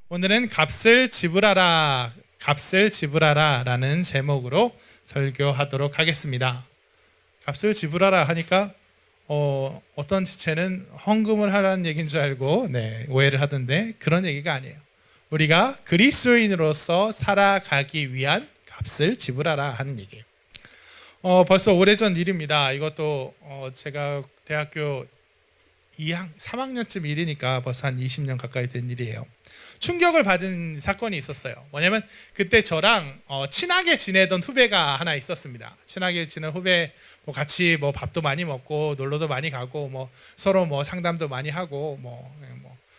오늘은 값을 지불하라 라는 제목으로 설교하도록 하겠습니다. 값을 지불하라 하니까 어떤 지체는 헌금을 하라는 얘기인 줄 알고 오해를 하던데 그런 얘기가 아니에요. 우리가 그리스도인으로서 살아가기 위한 값을 지불하라 하는 얘기예요. 벌써 오래전 일입니다. 이것도 제가 대학교 3학년쯤 일이니까 벌써 한 20년 가까이 된 일이에요. 충격을 받은 사건이 있었어요. 뭐냐면 그때 저랑 친하게 지내던 후배가 하나 있었습니다. 친하게 지낸 후배 같이 밥도 많이 먹고 놀러도 많이 가고 서로 상담도 많이 하고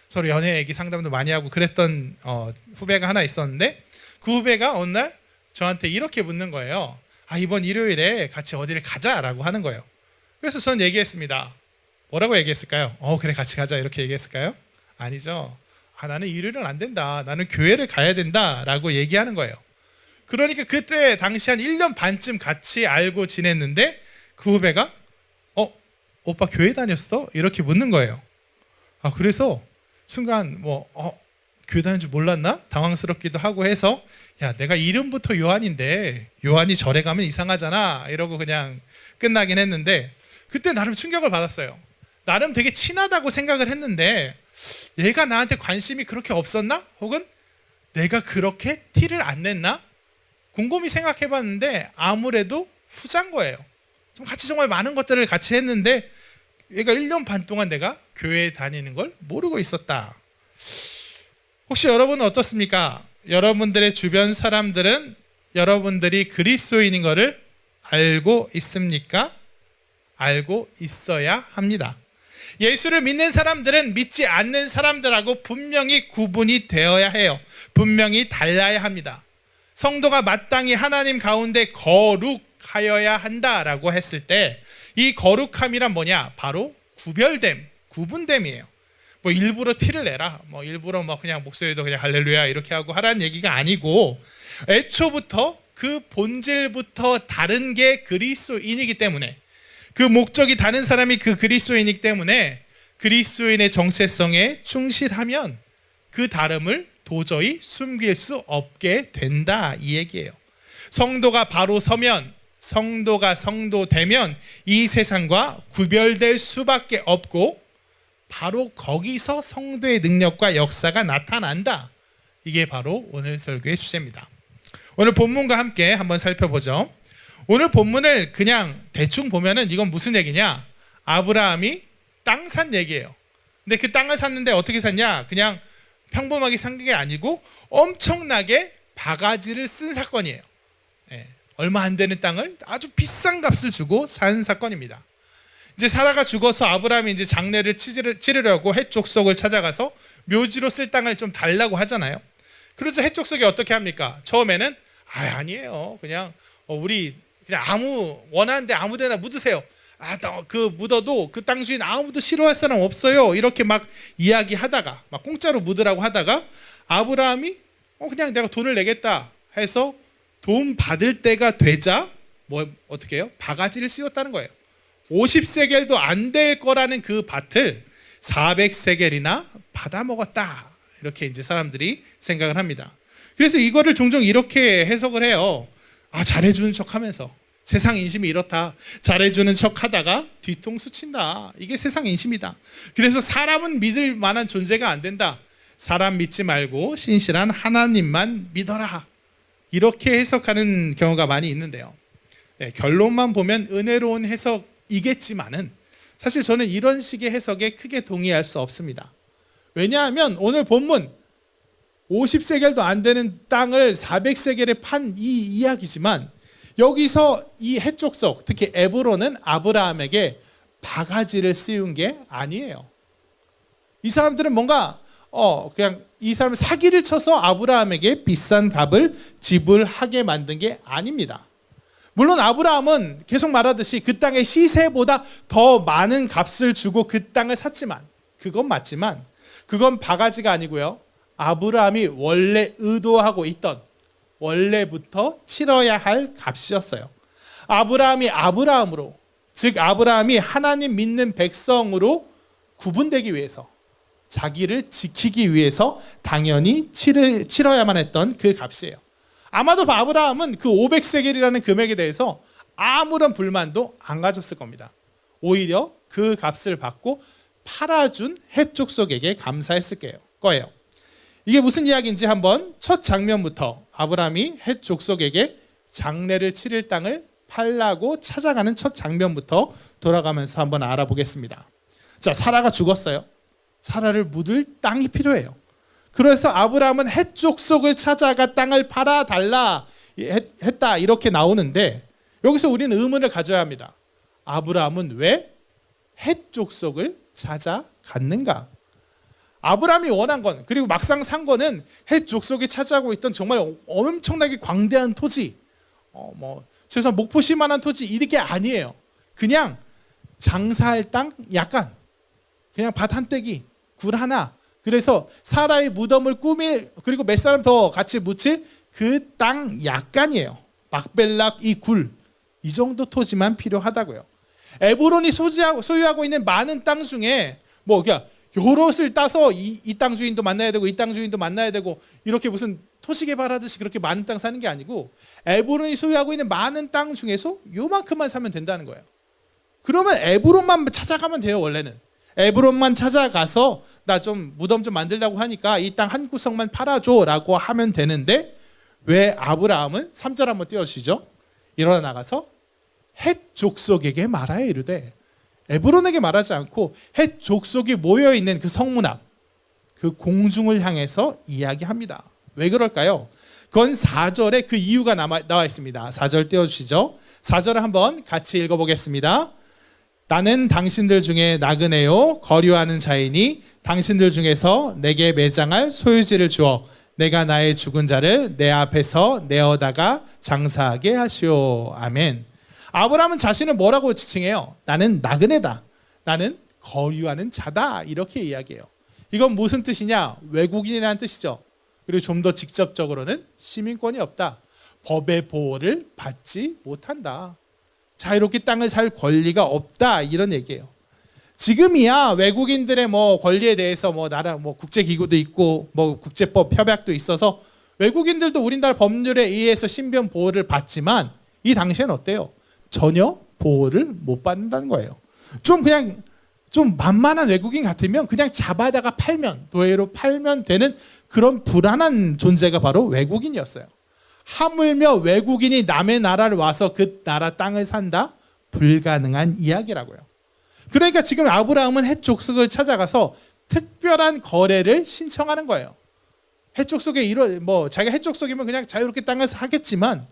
서로 연애 얘기 상담도 많이 하고 그랬던 후배가 하나 있었는데 그 후배가 어느 날 저한테 이렇게 묻는 거예요. 이번 일요일에 같이 어디를 가자라고 하는 거예요. 그래서 저는 얘기했습니다. 뭐라고 얘기했을까요? 그래 같이 가자 이렇게 얘기했을까요? 아니죠. 나는 일요일은 안 된다. 나는 교회를 가야 된다 라고 얘기하는 거예요. 그러니까 그때 당시 한 1년 반쯤 같이 알고 지냈는데 그 후배가 오빠 교회 다녔어? 이렇게 묻는 거예요. 그래서 순간 교회 다닌 줄 몰랐나? 당황스럽기도 하고 해서 야 내가 이름부터 요한인데 요한이 절에 가면 이상하잖아 이러고 그냥 끝나긴 했는데 그때 나름 충격을 받았어요. 나름 되게 친하다고 생각을 했는데 얘가 나한테 관심이 그렇게 없었나? 혹은 내가 그렇게 티를 안 냈나? 곰곰이 생각해 봤는데 아무래도 후자인 거예요. 같이 정말 많은 것들을 같이 했는데 얘가 1년 반 동안 내가 교회에 다니는 걸 모르고 있었다. 혹시 여러분은 어떻습니까? 여러분들의 주변 사람들은 여러분들이 그리스도인인 것을 알고 있습니까? 알고 있어야 합니다. 예수를 믿는 사람들은 믿지 않는 사람들하고 분명히 구분이 되어야 해요. 분명히 달라야 합니다. 성도가 마땅히 하나님 가운데 거룩하여야 한다라고 했을 때 이 거룩함이란 뭐냐? 바로 구별됨, 구분됨이에요. 일부러 티를 내라, 일부러 그냥 목소리도 그냥 할렐루야 이렇게 하고 하라는 얘기가 아니고 애초부터 그 본질부터 다른 게 그리스도인이기 때문에 그 목적이 다른 사람이 그 그리스도인이기 때문에 그리스도인의 정체성에 충실하면 그 다름을 도저히 숨길 수 없게 된다 이 얘기예요. 성도가 바로 서면 성도가 성도되면 이 세상과 구별될 수밖에 없고 바로 거기서 성도의 능력과 역사가 나타난다. 이게 바로 오늘 설교의 주제입니다. 오늘 본문과 함께 한번 살펴보죠. 오늘 본문을 그냥 대충 보면은 이건 무슨 얘기냐? 아브라함이 땅 산 얘기예요. 근데 그 땅을 샀는데 어떻게 샀냐? 그냥 평범하게 산 게 아니고 엄청나게 바가지를 쓴 사건이에요. 얼마 안 되는 땅을 아주 비싼 값을 주고 산 사건입니다. 이제 사라가 죽어서 아브라함이 이제 장례를 치르려고 헷족속을 찾아가서 묘지로 쓸 땅을 좀 달라고 하잖아요. 그래서 헷족속이 어떻게 합니까? 처음에는 아니에요. 그냥 우리 그냥 원하는데 아무데나 묻으세요. 그 묻어도 그 땅 주인 아무도 싫어할 사람 없어요. 이렇게 막 이야기하다가 막 공짜로 묻으라고 하다가 아브라함이 그냥 내가 돈을 내겠다 해서 돈 받을 때가 되자 어떻게 해요? 바가지를 씌웠다는 거예요. 50세겔도 안 될 거라는 그 밭을 400세겔이나 받아먹었다. 이렇게 이제 사람들이 생각을 합니다. 그래서 이거를 종종 이렇게 해석을 해요. 잘해주는 척 하면서 세상 인심이 이렇다. 잘해주는 척 하다가 뒤통수 친다. 이게 세상 인심이다. 그래서 사람은 믿을 만한 존재가 안 된다. 사람 믿지 말고 신실한 하나님만 믿어라. 이렇게 해석하는 경우가 많이 있는데요. 결론만 보면 은혜로운 해석이겠지만은 사실 저는 이런 식의 해석에 크게 동의할 수 없습니다. 왜냐하면 오늘 본문 50세겔도 안 되는 땅을 400세겔에 판 이 이야기지만 여기서 이 헷족속 특히 에브론은 아브라함에게 바가지를 씌운 게 아니에요. 이 사람들은 뭔가 그냥 이 사람을 사기를 쳐서 아브라함에게 비싼 값을 지불하게 만든 게 아닙니다. 물론 아브라함은 계속 말하듯이 그 땅의 시세보다 더 많은 값을 주고 그 땅을 샀지만 그건 맞지만 그건 바가지가 아니고요. 아브라함이 원래 의도하고 있던 원래부터 치러야 할 값이었어요. 아브라함이 아브라함으로 즉 아브라함이 하나님 믿는 백성으로 구분되기 위해서 자기를 지키기 위해서 당연히 치러야만 했던 그 값이에요. 아마도 아브라함은 그 500세겔이라는 금액에 대해서 아무런 불만도 안 가졌을 겁니다. 오히려 그 값을 받고 팔아준 헷 족속에게 감사했을 거예요. 이게 무슨 이야기인지 한번 첫 장면부터 아브라함이 헷 족속에게 장례를 치를 땅을 팔라고 찾아가는 첫 장면부터 돌아가면서 한번 알아보겠습니다. 자, 사라가 죽었어요. 사라를 묻을 땅이 필요해요. 그래서 아브라함은 헷 족속을 찾아가 땅을 팔아달라 했다 이렇게 나오는데, 여기서 우리는 의문을 가져야 합니다. 아브라함은 왜 헷 족속을 찾아갔는가? 아브라함이 원한 건, 그리고 막상 산 거는 헷 족속이 차지하고 있던 정말 엄청나게 광대한 토지, 최소한 목포시만한 토지 이렇게 아니에요. 그냥 장사할 땅 약간, 그냥 밭 한 떼기, 굴 하나, 그래서 사라의 무덤을 그리고 몇 사람 더 같이 묻힐 그 땅 약간이에요. 막벨락 이 굴, 이 정도 토지만 필요하다고요. 에브론이 소유하고 있는 많은 땅 중에 그냥 요롯을 따서 이 땅 주인도 만나야 되고 이 땅 주인도 만나야 되고 이렇게 무슨 토시 개발하듯이 그렇게 많은 땅 사는 게 아니고, 에브론이 소유하고 있는 많은 땅 중에서 요만큼만 사면 된다는 거예요. 그러면 에브론만 찾아가면 돼요. 원래는 에브론만 찾아가서 나 좀 무덤 좀 만들려고 하니까 이 땅 한 구석만 팔아줘 라고 하면 되는데, 왜 아브라함은 3절 한번 띄워주시죠. 일어나 나가서 헷 족속에게 말하여 이르되, 에브론에게 말하지 않고 헷 족속이 모여있는 그 성문 앞, 그 공중을 향해서 이야기합니다. 왜 그럴까요? 그건 4절에 그 이유가 나와 있습니다. 4절 띄워주시죠. 4절을 한번 같이 읽어보겠습니다. 나는 당신들 중에 나그네요 거류하는 자이니 당신들 중에서 내게 매장할 소유지를 주어 내가 나의 죽은 자를 내 앞에서 내어다가 장사하게 하시오. 아멘. 아브라함은 자신을 뭐라고 지칭해요? 나는 나그네다. 나는 거류하는 자다. 이렇게 이야기해요. 이건 무슨 뜻이냐? 외국인이라는 뜻이죠. 그리고 좀 더 직접적으로는 시민권이 없다. 법의 보호를 받지 못한다. 자유롭게 땅을 살 권리가 없다. 이런 얘기예요. 지금이야 외국인들의 권리에 대해서 나라 국제기구도 있고 국제법 협약도 있어서 외국인들도 우리나라 법률에 의해서 신변 보호를 받지만, 이 당시엔 어때요? 전혀 보호를 못 받는다는 거예요. 좀 만만한 외국인 같으면 그냥 잡아다가 노예로 팔면 되는 그런 불안한 존재가 바로 외국인이었어요. 하물며 외국인이 남의 나라를 와서 그 나라 땅을 산다? 불가능한 이야기라고요. 그러니까 지금 아브라함은 헷 족속을 찾아가서 특별한 거래를 신청하는 거예요. 헷 족속에 자기가 헷 족속이면 그냥 자유롭게 땅을 사겠지만,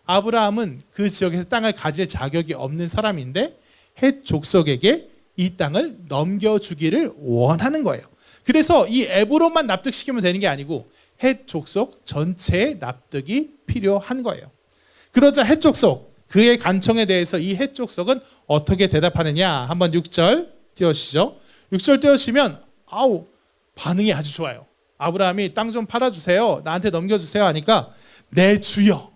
아브라함은 그 지역에서 땅을 가질 자격이 없는 사람인데 헷 족속에게 이 땅을 넘겨주기를 원하는 거예요. 그래서 이 에브론만 납득시키면 되는 게 아니고 헷 족속 전체의 납득이 필요한 거예요. 그러자 헷 족속, 그의 간청에 대해서 이 헷 족속은 어떻게 대답하느냐? 한번 6절 띄워주시죠. 6절 띄워주시면 반응이 아주 좋아요. 아브라함이 땅 좀 팔아주세요, 나한테 넘겨주세요 하니까, 내 주여,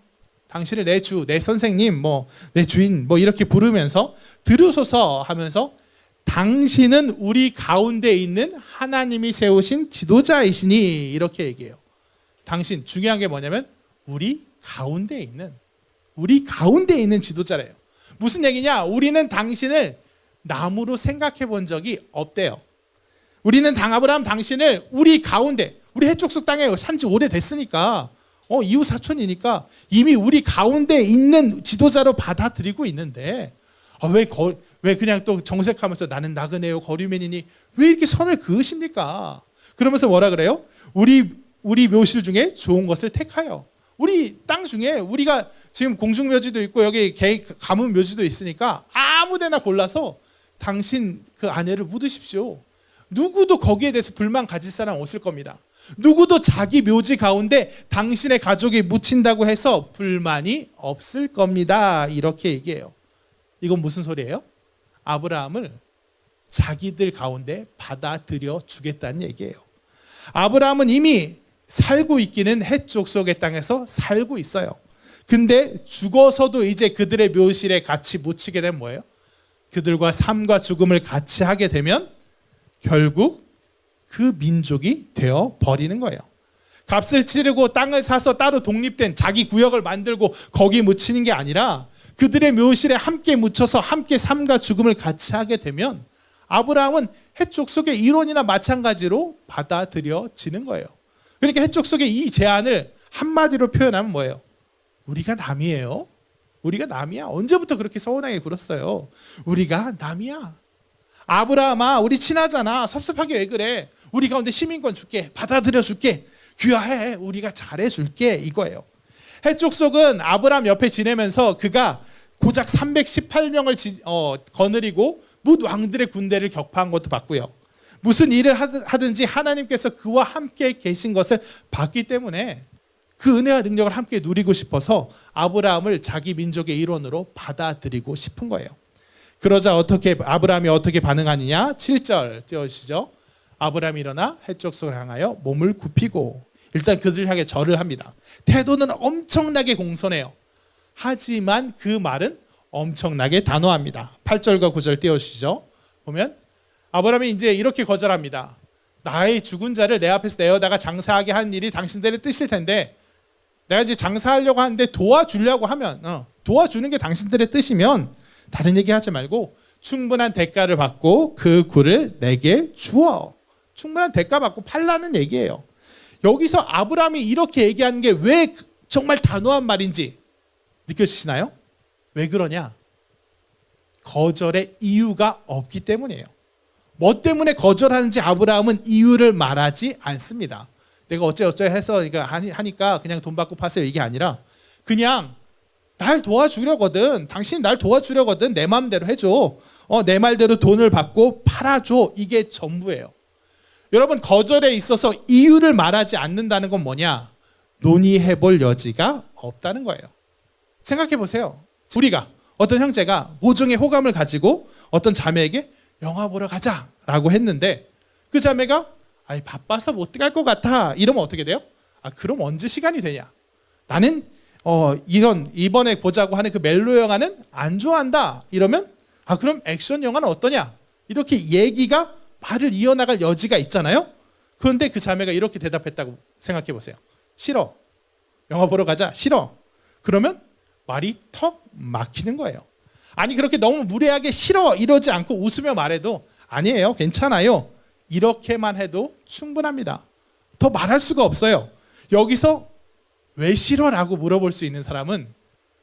당신을 내 주, 내 선생님, 내 주인 이렇게 부르면서 들으소서 하면서, 당신은 우리 가운데 있는 하나님이 세우신 지도자이시니, 이렇게 얘기해요. 당신, 중요한 게 뭐냐면 우리 가운데 있는 지도자래요. 무슨 얘기냐? 우리는 당신을 남으로 생각해 본 적이 없대요. 우리는 아브라함 당신을 우리 가운데, 우리 헷 족속 땅에 산지 오래됐으니까, 이웃 사촌이니까 이미 우리 가운데 있는 지도자로 받아들이고 있는데, 왜 그냥 또 정색하면서 나는 나그네요 거류민이니 왜 이렇게 선을 그으십니까? 그러면서 뭐라 그래요? 우리 묘실 중에 좋은 것을 택하여, 우리 땅 중에 우리가 지금 공중묘지도 있고 여기 가문 묘지도 있으니까 아무데나 골라서 당신 그 아내를 묻으십시오. 누구도 거기에 대해서 불만 가질 사람 없을 겁니다. 누구도 자기 묘지 가운데 당신의 가족이 묻힌다고 해서 불만이 없을 겁니다. 이렇게 얘기해요. 이건 무슨 소리예요? 아브라함을 자기들 가운데 받아들여 주겠다는 얘기예요. 아브라함은 이미 살고 있기는 헷 족속의 땅에서 살고 있어요. 근데 죽어서도 이제 그들의 묘실에 같이 묻히게 되면 뭐예요? 그들과 삶과 죽음을 같이 하게 되면 결국 그 민족이 되어 버리는 거예요. 값을 치르고 땅을 사서 따로 독립된 자기 구역을 만들고 거기 묻히는 게 아니라 그들의 묘실에 함께 묻혀서 함께 삶과 죽음을 같이 하게 되면 아브라함은 해족속의 이론이나 마찬가지로 받아들여지는 거예요. 그러니까 해족속의 이 제안을 한마디로 표현하면 뭐예요? 우리가 남이에요. 우리가 남이야. 언제부터 그렇게 서운하게 굴었어요? 우리가 남이야. 아브라함아, 우리 친하잖아. 섭섭하게 왜 그래? 우리 가운데 시민권 줄게. 받아들여 줄게. 귀하해. 우리가 잘해 줄게. 이거예요. 해족속은 아브라함 옆에 지내면서 그가 고작 318명을 거느리고 뭇 왕들의 군대를 격파한 것도 봤고요. 무슨 일을 하든지 하나님께서 그와 함께 계신 것을 봤기 때문에 그 은혜와 능력을 함께 누리고 싶어서 아브라함을 자기 민족의 일원으로 받아들이고 싶은 거예요. 그러자 아브라함이 어떻게 반응하느냐? 7절 띄워주시죠. 아브라함이 일어나 해족속을 향하여 몸을 굽히고 일단 그들을 향해 절을 합니다. 태도는 엄청나게 공손해요. 하지만 그 말은 엄청나게 단호합니다. 8절과 9절 띄워주시죠. 보면 아브라함이 이제 이렇게 거절합니다. 나의 죽은 자를 내 앞에서 내어다가 장사하게 한 일이 당신들의 뜻일 텐데 내가 이제 장사하려고 하는데 도와주려고 하면 도와주는 게 당신들의 뜻이면 다른 얘기 하지 말고 충분한 대가를 받고 그 굴을 내게 주어. 충분한 대가 받고 팔라는 얘기예요. 여기서 아브라함이 이렇게 얘기하는 게 왜 정말 단호한 말인지 느껴지시나요? 왜 그러냐? 거절의 이유가 없기 때문이에요. 뭐 때문에 거절하는지 아브라함은 이유를 말하지 않습니다. 내가 어째어째 해서 하니까 그냥 돈 받고 파세요 이게 아니라 그냥 날 도와주려거든. 당신이 날 도와주려거든. 내 마음대로 해줘. 내 말대로 돈을 받고 팔아줘. 이게 전부예요. 여러분 거절에 있어서 이유를 말하지 않는다는 건 뭐냐? 논의해볼 여지가 없다는 거예요. 생각해 보세요. 우리가 어떤 형제가 모종의 호감을 가지고 어떤 자매에게 영화 보러 가자라고 했는데 그 자매가 아니 바빠서 못 갈 것 같아 이러면 어떻게 돼요? 그럼 언제 시간이 되냐? 나는 이번에 보자고 하는 그 멜로 영화는 안 좋아한다 이러면 그럼 액션 영화는 어떠냐? 이렇게 얘기가 말을 이어나갈 여지가 있잖아요. 그런데 그 자매가 이렇게 대답했다고 생각해 보세요. 싫어. 영화 보러 가자. 싫어. 그러면 말이 턱 막히는 거예요. 아니 그렇게 너무 무례하게 싫어 이러지 않고 웃으며 말해도 아니에요. 괜찮아요. 이렇게만 해도 충분합니다. 더 말할 수가 없어요. 여기서 왜 싫어라고 물어볼 수 있는 사람은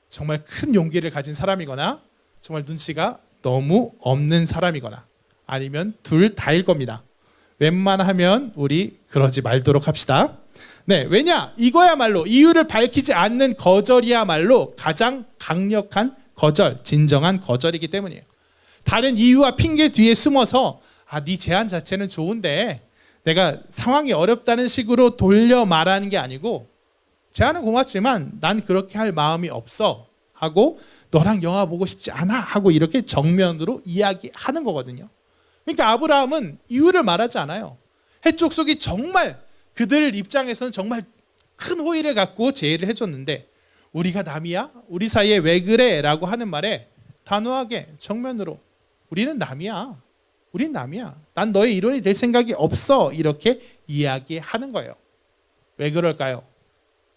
정말 큰 용기를 가진 사람이거나 정말 눈치가 너무 없는 사람이거나 아니면 둘 다일 겁니다. 웬만하면 우리 그러지 말도록 합시다. 네, 왜냐? 이거야말로 이유를 밝히지 않는 거절이야말로 가장 강력한 거절, 진정한 거절이기 때문이에요. 다른 이유와 핑계 뒤에 숨어서 네 제안 자체는 좋은데 내가 상황이 어렵다는 식으로 돌려 말하는 게 아니고 제안은 고맙지만 난 그렇게 할 마음이 없어 하고 너랑 영화 보고 싶지 않아 하고 이렇게 정면으로 이야기하는 거거든요. 그러니까 아브라함은 이유를 말하지 않아요. 해족속이 정말 그들 입장에서는 정말 큰 호의를 갖고 제의를 해줬는데 우리가 남이야? 우리 사이에 왜 그래? 라고 하는 말에 단호하게 정면으로 우리는 남이야. 우린 남이야. 난 너의 일원이 될 생각이 없어. 이렇게 이야기하는 거예요. 왜 그럴까요?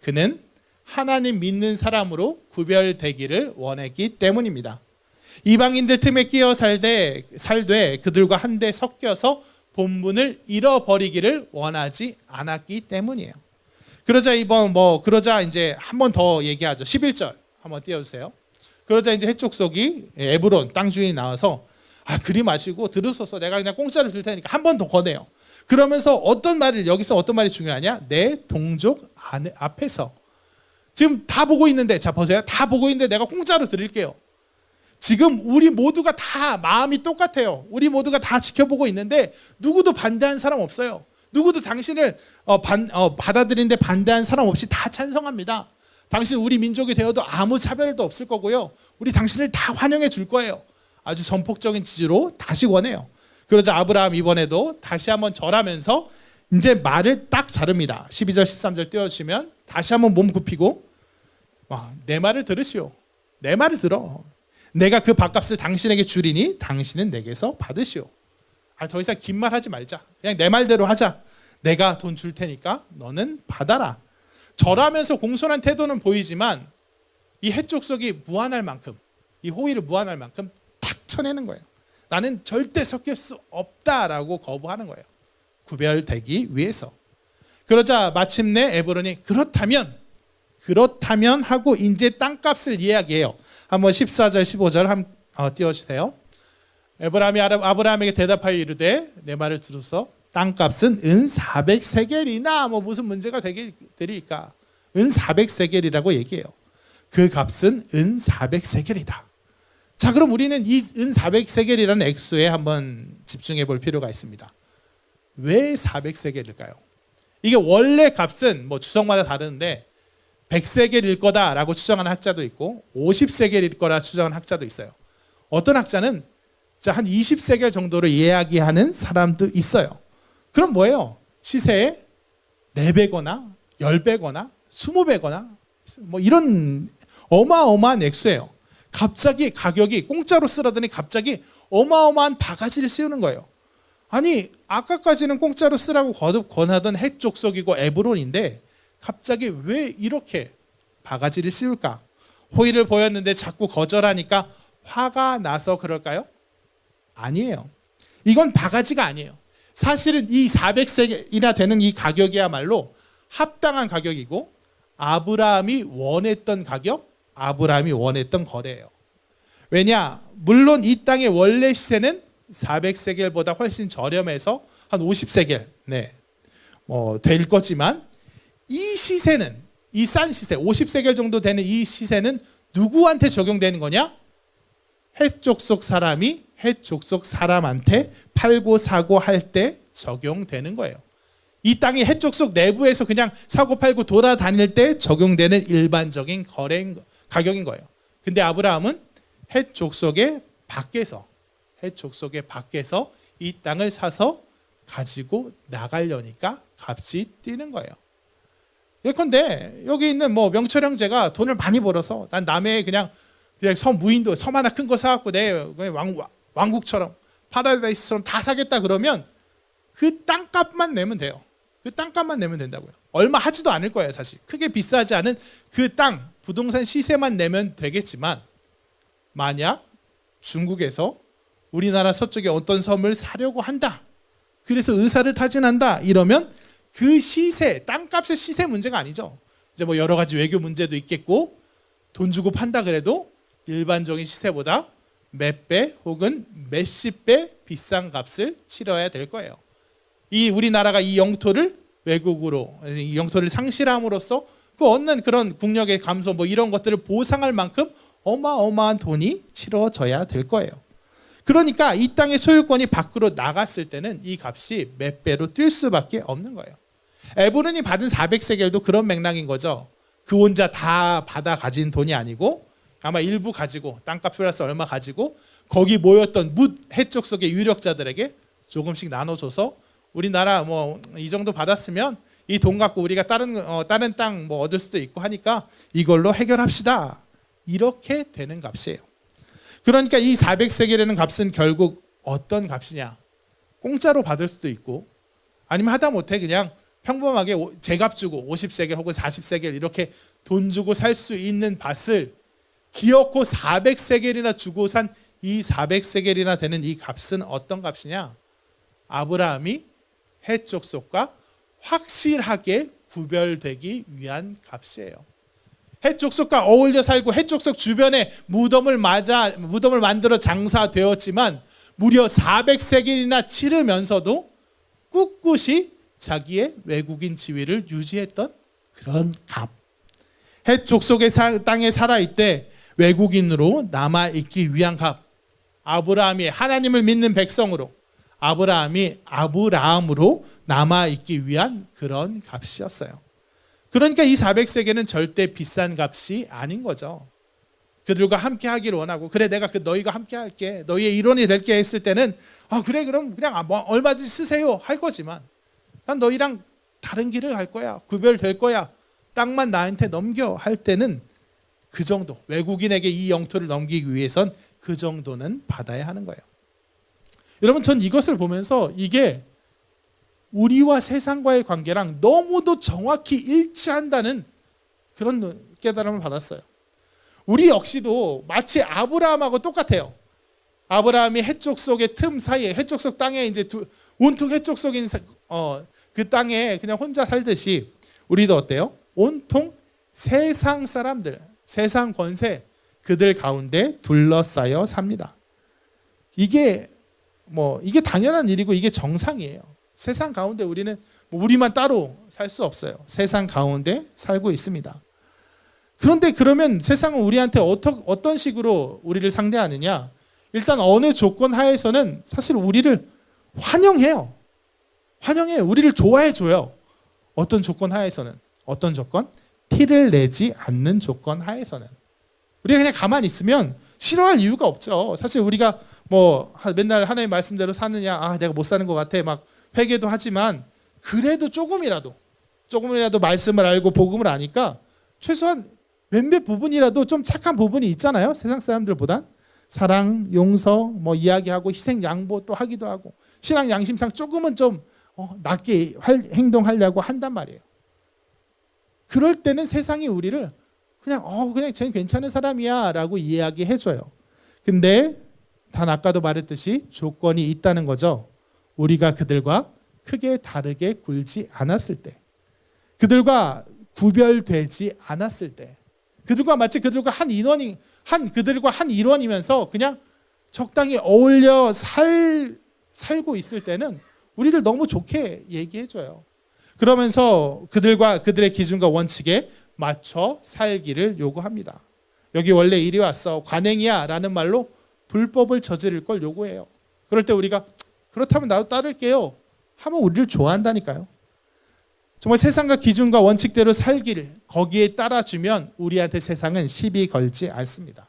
그는 하나님 믿는 사람으로 구별되기를 원했기 때문입니다. 이방인들 틈에 끼어 살되 그들과 한데 섞여서 본분을 잃어버리기를 원하지 않았기 때문이에요. 그러자 이제 한 번 더 얘기하죠. 11절 한번 띄워주세요. 그러자 이제 해족속이 에브론 땅 주인이 나와서 그리 마시고 들으소서 내가 그냥 공짜로 줄 테니까 한 번 더 권해요. 그러면서 여기서 어떤 말이 중요하냐? 내 동족 앞에서 지금 다 보고 있는데 자 보세요. 다 보고 있는데 내가 공짜로 드릴게요. 지금 우리 모두가 다 마음이 똑같아요. 우리 모두가 다 지켜보고 있는데 누구도 반대한 사람 없어요. 누구도 당신을 받아들이는데 반대한 사람 없이 다 찬성합니다. 당신 우리 민족이 되어도 아무 차별도 없을 거고요. 우리 당신을 다 환영해 줄 거예요. 아주 전폭적인 지지로 다시 원해요. 그러자 아브라함 이번에도 다시 한번 절하면서 이제 말을 딱 자릅니다. 12절 13절 띄워주시면 다시 한번 몸 굽히고 내 말을 들으시오. 내 말을 들어. 내가 그 밥값을 당신에게 주리니 당신은 내게서 받으시오. 더 이상 긴 말 하지 말자. 그냥 내 말대로 하자. 내가 돈 줄 테니까 너는 받아라. 절하면서 공손한 태도는 보이지만 이 헷족속이 무한할 만큼, 이 호의를 무한할 만큼 탁 쳐내는 거예요. 나는 절대 섞일 수 없다라고 거부하는 거예요. 구별되기 위해서. 그러자 마침내 에브론이 그렇다면 하고 이제 땅값을 이야기해요. 한번 14절 15절 띄워주세요. 아브라함에게 대답하여 이르되 내 말을 들어서 땅값은 은 400세겔이나 무슨 문제가 되리까. 은 400세겔이라고 얘기해요. 그 값은 은 400세겔이다. 자, 그럼 우리는 이 은 400세겔이라는 액수에 한번 집중해 볼 필요가 있습니다. 왜 400세겔일까요? 이게 원래 값은 주석마다 다른데 100세겔일 거다라고 추정하는 학자도 있고 50세겔일 거라 추정하는 학자도 있어요. 어떤 학자는 한 20세겔 정도로 이야기하는 사람도 있어요. 그럼 뭐예요? 시세에 4배거나 10배거나 20배거나 이런 어마어마한 액수예요. 갑자기 가격이 공짜로 쓰라더니 갑자기 어마어마한 바가지를 씌우는 거예요. 아니, 아까까지는 공짜로 쓰라고 거듭 권하던 헷족속이고 에브론인데 갑자기 왜 이렇게 바가지를 씌울까? 호의를 보였는데 자꾸 거절하니까 화가 나서 그럴까요? 아니에요. 이건 바가지가 아니에요. 사실은 이 400세겔이나 되는 이 가격이야말로 합당한 가격이고 아브라함이 원했던 가격, 아브라함이 원했던 거래예요. 왜냐? 물론 이 땅의 원래 시세는 400세겔보다 훨씬 저렴해서 한 50세겔 될 거지만 이 시세는, 이 싼 시세 50세겔 정도 되는 이 시세는 누구한테 적용되는 거냐? 헷족속 사람이 헷족속 사람한테 팔고 사고 할 때 적용되는 거예요. 이 땅이 헷족속 내부에서 그냥 사고 팔고 돌아다닐 때 적용되는 일반적인 거래 가격인 거예요. 근데 아브라함은 헷족속의 밖에서 이 땅을 사서 가지고 나가려니까 값이 뛰는 거예요. 예컨대 여기 있는 명철 형제가 돈을 많이 벌어서 난 남의 그냥 무인도 섬 하나 큰 거 사갖고 내 왕국처럼 파라다이스처럼 다 사겠다 그러면 그 땅값만 내면 돼요. 그 땅값만 내면 된다고요. 얼마 하지도 않을 거예요. 사실 크게 비싸지 않은 그 땅 부동산 시세만 내면 되겠지만 만약 중국에서 우리나라 서쪽에 어떤 섬을 사려고 한다. 그래서 의사를 타진한다. 이러면 그 시세, 땅값의 시세 문제가 아니죠. 이제 여러 가지 외교 문제도 있겠고 돈 주고 판다 그래도 일반적인 시세보다 몇 배 혹은 몇십 배 비싼 값을 치러야 될 거예요. 이 우리나라가 이 영토를 외국으로 이 영토를 상실함으로써 그 얻는 그런 국력의 감소 이런 것들을 보상할 만큼 어마어마한 돈이 치러져야 될 거예요. 그러니까 이 땅의 소유권이 밖으로 나갔을 때는 이 값이 몇 배로 뛸 수밖에 없는 거예요. 에브론이 받은 400세겔도 그런 맥락인 거죠. 그 혼자 다 받아 가진 돈이 아니고 아마 일부 가지고 땅값 플러스 얼마 가지고 거기 모였던 헷족속의 유력자들에게 조금씩 나눠줘서 우리나라 이 정도 받았으면 이 돈 갖고 우리가 다른 땅 얻을 수도 있고 하니까 이걸로 해결합시다. 이렇게 되는 값이에요. 그러니까 이 400세겔이라는 값은 결국 어떤 값이냐? 공짜로 받을 수도 있고 아니면 하다못해 그냥 평범하게 제값 주고 50세겔 혹은 40세겔 이렇게 돈 주고 살 수 있는 밭을 기어코 400세겔이나 주고 산 이 400세겔이나 되는 이 값은 어떤 값이냐? 아브라함이 헷족속과 확실하게 구별되기 위한 값이에요. 헷족속과 어울려 살고 헷족속 주변에 무덤을 만들어 장사되었지만 무려 400세겔이나 치르면서도 꿋꿋이 자기의 외국인 지위를 유지했던 그런 값. 헷족속의 땅에 살아있되 외국인으로 남아있기 위한 값. 아브라함이 하나님을 믿는 백성으로 아브라함이 아브라함으로 남아있기 위한 그런 값이었어요. 그러니까 이 400세겔은 절대 비싼 값이 아닌 거죠. 그들과 함께 하기를 원하고 그래 내가 너희가 함께 할게 너희의 일원이 될게 했을 때는 그래 그럼 그냥 얼마든지 쓰세요 할 거지만 난 너희랑 다른 길을 갈 거야. 구별될 거야. 땅만 나한테 넘겨 할 때는 그 정도 외국인에게 이 영토를 넘기기 위해선 그 정도는 받아야 하는 거예요. 여러분, 전 이것을 보면서 이게 우리와 세상과의 관계랑 너무도 정확히 일치한다는 그런 깨달음을 받았어요. 우리 역시도 마치 아브라함하고 똑같아요. 아브라함이 해쪽 속의 틈 사이에, 해쪽 속 땅에 이제 온통 해쪽 속인 그 땅에 그냥 혼자 살듯이 우리도 어때요? 온통 세상 사람들, 세상 권세, 그들 가운데 둘러싸여 삽니다. 이게 당연한 일이고 이게 정상이에요. 세상 가운데 우리는 우리만 따로 살 수 없어요. 세상 가운데 살고 있습니다. 그런데 그러면 세상은 우리한테 어떤 식으로 우리를 상대하느냐? 일단 어느 조건 하에서는 사실 우리를 환영해요. 우리를 좋아해 줘요. 어떤 조건 하에서는. 어떤 조건? 티를 내지 않는 조건 하에서는. 우리가 그냥 가만히 있으면 싫어할 이유가 없죠. 사실 우리가 맨날 하나님 말씀대로 사느냐, 내가 못 사는 것 같아, 막 회개도 하지만 그래도 조금이라도 말씀을 알고 복음을 아니까 최소한 몇몇 부분이라도 좀 착한 부분이 있잖아요. 세상 사람들보단. 사랑, 용서, 이야기하고 희생, 양보 또 하기도 하고 신앙 양심상 조금은 좀 낮게 행동하려고 한단 말이에요. 그럴 때는 세상이 우리를 그냥 쟤는 괜찮은 사람이야 라고 이야기해줘요. 근데 단 아까도 말했듯이 조건이 있다는 거죠. 우리가 그들과 크게 다르게 굴지 않았을 때, 그들과 구별되지 않았을 때, 마치 그들과 한 일원이면서 그냥 적당히 어울려 살고 있을 때는 우리를 너무 좋게 얘기해줘요. 그러면서 그들의 기준과 원칙에 맞춰 살기를 요구합니다. 여기 원래 이리 왔어, 관행이야 라는 말로 불법을 저지를 걸 요구해요. 그럴 때 우리가 그렇다면 나도 따를게요 하면 우리를 좋아한다니까요. 정말 세상과 기준과 원칙대로 살기를 거기에 따라주면 우리한테 세상은 시비 걸지 않습니다.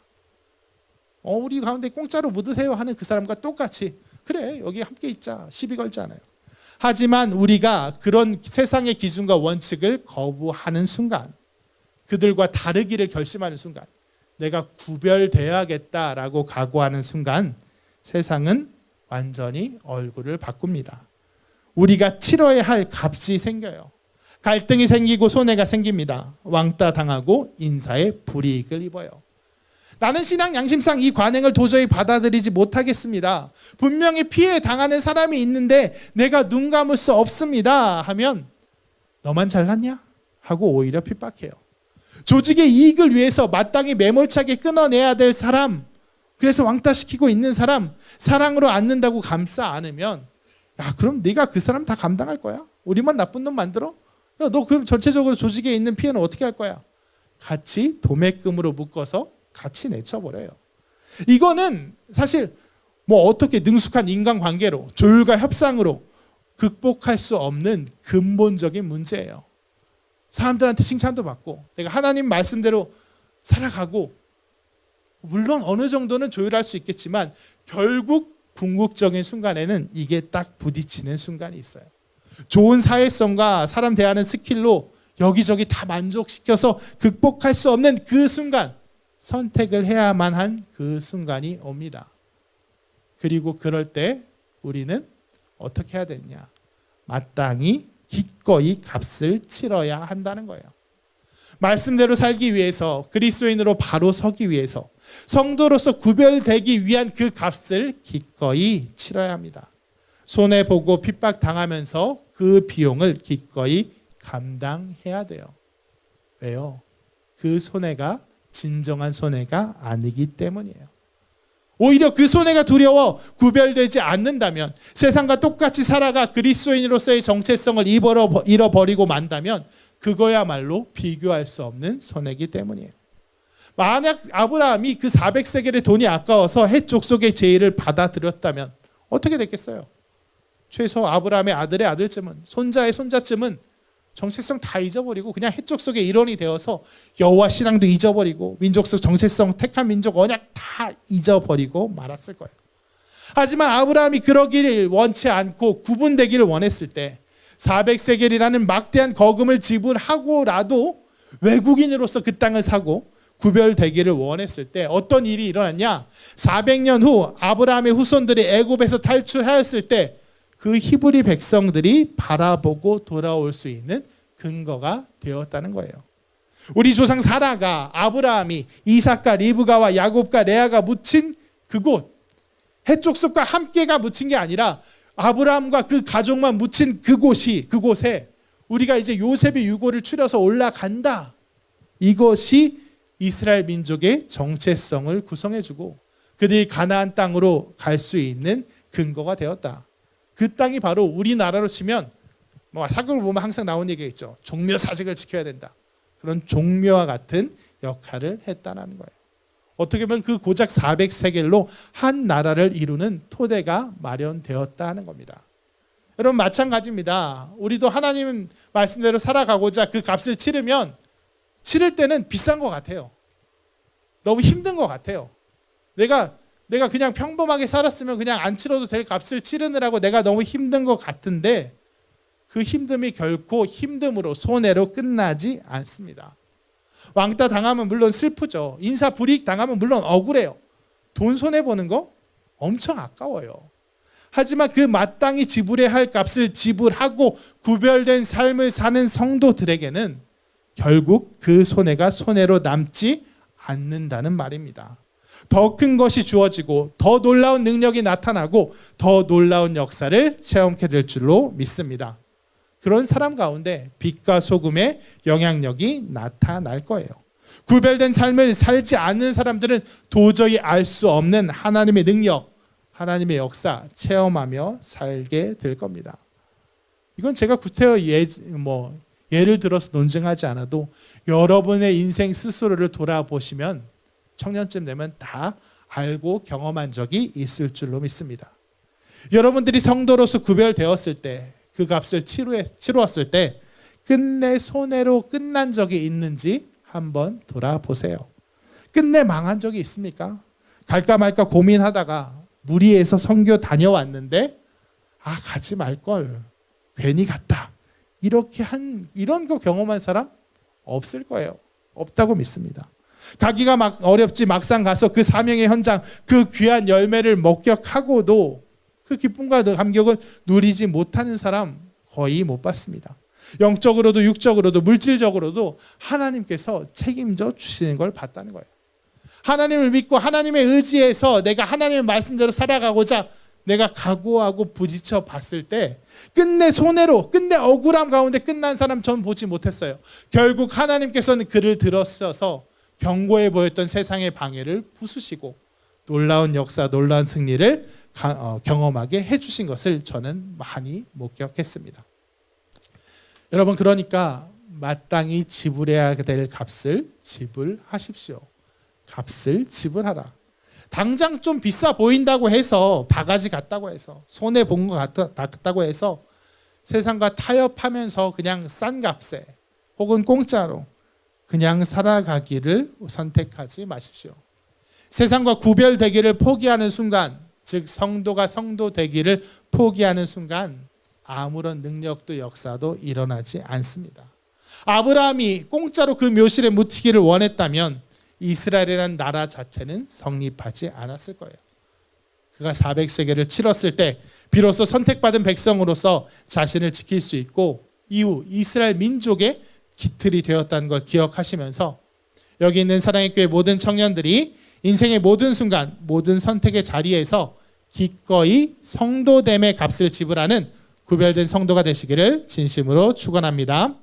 우리 가운데 공짜로 묻으세요 하는 그 사람과 똑같이 그래 여기 함께 있자 시비 걸지 않아요. 하지만 우리가 그런 세상의 기준과 원칙을 거부하는 순간, 그들과 다르기를 결심하는 순간, 내가 구별되어야겠다라고 각오하는 순간 세상은 완전히 얼굴을 바꿉니다. 우리가 치러야 할 값이 생겨요. 갈등이 생기고 손해가 생깁니다. 왕따 당하고 인사에 불이익을 입어요. 나는 신앙 양심상 이 관행을 도저히 받아들이지 못하겠습니다. 분명히 피해 당하는 사람이 있는데 내가 눈 감을 수 없습니다 하면 너만 잘났냐? 하고 오히려 핍박해요. 조직의 이익을 위해서 마땅히 매몰차게 끊어내야 될 사람, 그래서 왕따시키고 있는 사람, 사랑으로 안는다고 감싸 안으면 그럼 네가 그 사람 다 감당할 거야? 우리만 나쁜 놈 만들어? 너 그럼 전체적으로 조직에 있는 피해는 어떻게 할 거야? 같이 도매금으로 묶어서 같이 내쳐버려요. 이거는 사실 어떻게 능숙한 인간관계로 조율과 협상으로 극복할 수 없는 근본적인 문제예요. 사람들한테 칭찬도 받고 내가 하나님 말씀대로 살아가고 물론 어느 정도는 조율할 수 있겠지만 결국 궁극적인 순간에는 이게 딱 부딪히는 순간이 있어요. 좋은 사회성과 사람 대하는 스킬로 여기저기 다 만족시켜서 극복할 수 없는 그 순간, 선택을 해야만 한 그 순간이 옵니다. 그리고 그럴 때 우리는 어떻게 해야 되느냐? 마땅히 기꺼이 값을 치러야 한다는 거예요. 말씀대로 살기 위해서, 그리스도인으로 바로 서기 위해서, 성도로서 구별되기 위한 그 값을 기꺼이 치러야 합니다. 손해보고 핍박당하면서 그 비용을 기꺼이 감당해야 돼요. 왜요? 그 손해가 진정한 손해가 아니기 때문이에요. 오히려 그 손해가 두려워 구별되지 않는다면, 세상과 똑같이 살아가 그리스도인으로서의 정체성을 잃어버리고 만다면 그거야말로 비교할 수 없는 손해이기 때문이에요. 만약 아브라함이 그 400세겔의 돈이 아까워서 헷 족속의 제의를 받아들였다면 어떻게 됐겠어요? 최소 아브라함의 아들의 아들쯤은, 손자의 손자쯤은 정체성 다 잊어버리고 그냥 헷족 속의 일원이 되어서 여호와 신앙도 잊어버리고 민족적 정체성, 택한 민족 언약 다 잊어버리고 말았을 거예요. 하지만 아브라함이 그러기를 원치 않고 구분되기를 원했을 때 400세겔이라는 막대한 거금을 지불하고라도 외국인으로서 그 땅을 사고 구별되기를 원했을 때 어떤 일이 일어났냐? 400년 후 아브라함의 후손들이 애굽에서 탈출하였을 때 그 히브리 백성들이 바라보고 돌아올 수 있는 근거가 되었다는 거예요. 우리 조상 사라가 아브라함이 이삭과 리브가와 야곱과 레아가 묻힌 그곳, 해족속과 함께가 묻힌 게 아니라 아브라함과 그 가족만 묻힌 그곳에 우리가 이제 요셉의 유고를 추려서 올라간다. 이것이 이스라엘 민족의 정체성을 구성해주고 그들이 가나안 땅으로 갈 수 있는 근거가 되었다. 그 땅이 바로 우리나라로 치면 사극을 보면 항상 나오는 얘기가 있죠. 종묘 사직을 지켜야 된다. 그런 종묘와 같은 역할을 했다는 거예요. 어떻게 보면 그 고작 400세겔로 한 나라를 이루는 토대가 마련되었다는 겁니다. 여러분 마찬가지입니다. 우리도 하나님 말씀대로 살아가고자 그 값을 치를 때는 비싼 것 같아요. 너무 힘든 것 같아요. 내가 그냥 평범하게 살았으면 그냥 안 치러도 될 값을 치르느라고 내가 너무 힘든 것 같은데 그 힘듦이 결코 힘듦으로 손해로 끝나지 않습니다. 왕따 당하면 물론 슬프죠. 인사 불이익 당하면 물론 억울해요. 돈 손해보는 거 엄청 아까워요. 하지만 그 마땅히 지불해야 할 값을 지불하고 구별된 삶을 사는 성도들에게는 결국 그 손해가 손해로 남지 않는다는 말입니다. 더 큰 것이 주어지고 더 놀라운 능력이 나타나고 더 놀라운 역사를 체험하게 될 줄로 믿습니다. 그런 사람 가운데 빛과 소금의 영향력이 나타날 거예요. 구별된 삶을 살지 않는 사람들은 도저히 알 수 없는 하나님의 능력, 하나님의 역사 체험하며 살게 될 겁니다. 이건 제가 구체적 예를 들어서 논증하지 않아도 여러분의 인생 스스로를 돌아보시면 청년쯤 되면 다 알고 경험한 적이 있을 줄로 믿습니다. 여러분들이 성도로서 구별되었을 때 그 값을 치루었을 때 끝내 손해로 끝난 적이 있는지 한번 돌아보세요. 끝내 망한 적이 있습니까? 갈까 말까 고민하다가 무리해서 선교 다녀왔는데 가지 말걸 괜히 갔다. 이런 거 경험한 사람 없을 거예요. 없다고 믿습니다. 가기가 막 어렵지 막상 가서 그 사명의 현장 그 귀한 열매를 목격하고도 그 기쁨과 감격을 누리지 못하는 사람 거의 못 봤습니다. 영적으로도 육적으로도 물질적으로도 하나님께서 책임져 주시는 걸 봤다는 거예요. 하나님을 믿고 하나님의 의지에서 내가 하나님의 말씀대로 살아가고자 내가 각오하고 부딪혀 봤을 때 끝내 손해로 끝내 억울함 가운데 끝난 사람 전 보지 못했어요. 결국 하나님께서는 그를 들어서서 견고해 보였던 세상의 방해를 부수시고 놀라운 역사, 놀라운 승리를 경험하게 해주신 것을 저는 많이 목격했습니다. 여러분 그러니까 마땅히 지불해야 될 값을 지불하십시오. 값을 지불하라. 당장 좀 비싸 보인다고 해서 바가지 같다고 해서 손해 본 것 같다고 해서 세상과 타협하면서 그냥 싼 값에 혹은 공짜로 그냥 살아가기를 선택하지 마십시오. 세상과 구별되기를 포기하는 순간, 즉 성도가 성도 되기를 포기하는 순간 아무런 능력도 역사도 일어나지 않습니다. 아브라함이 공짜로 그 묘실에 묻히기를 원했다면 이스라엘이라는 나라 자체는 성립하지 않았을 거예요. 그가 400세겔을 치렀을 때 비로소 선택받은 백성으로서 자신을 지킬 수 있고 이후 이스라엘 민족의 기틀이 되었다는 걸 기억하시면서 여기 있는 사랑의 교회 모든 청년들이 인생의 모든 순간 모든 선택의 자리에서 기꺼이 성도됨의 값을 지불하는 구별된 성도가 되시기를 진심으로 축원합니다.